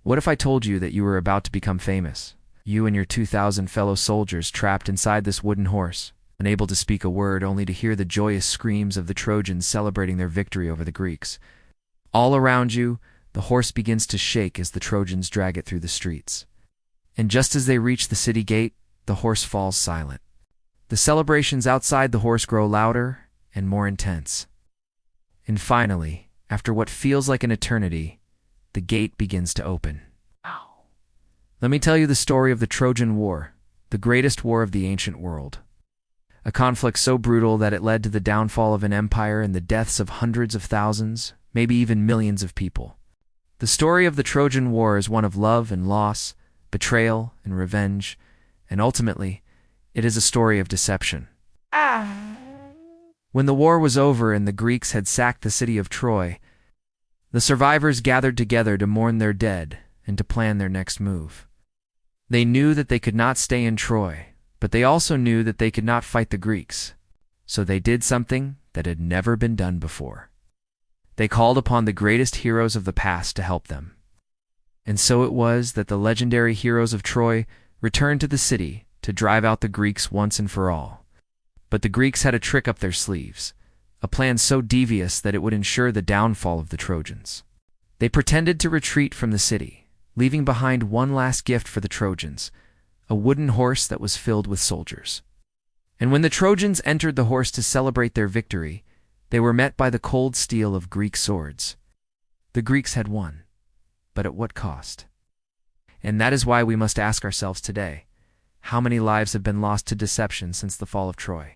What if I told you that you were about to become famous? You and your 2,000 fellow soldiers trapped inside this wooden horse, unable to speak a word, only to hear the joyous screams of the Trojans celebrating their victory over the Greeks. All around you, the horse begins to shake as the Trojans drag it through the streets. And just as they reach the city gate, the horse falls silent. The celebrations outside the horse grow louder and more intense. And finally, after what feels like an eternity, the gate begins to open. Let me tell you the story of the Trojan War, the greatest war of the ancient world. A conflict so brutal that it led to the downfall of an empire and the deaths of hundreds of thousands, maybe even millions of people. The story of the Trojan War is one of love and loss, betrayal and revenge, and ultimately, it is a story of deception. When the war was over and the Greeks had sacked the city of Troy, the survivors gathered together to mourn their dead and to plan their next move. They knew that they could not stay in Troy, but they also knew that they could not fight the Greeks. So they did something that had never been done before. They called upon the greatest heroes of the past to help them. And so it was that the legendary heroes of Troy returned to the city to drive out the Greeks once and for all. But the Greeks had a trick up their sleeves, a plan so devious that it would ensure the downfall of the Trojans. They pretended to retreat from the city, leaving behind one last gift for the Trojans, a wooden horse that was filled with soldiers. And when the Trojans entered the horse to celebrate their victory, they were met by the cold steel of Greek swords. The Greeks had won, but at what cost? And that is why we must ask ourselves today, how many lives have been lost to deception since the fall of Troy?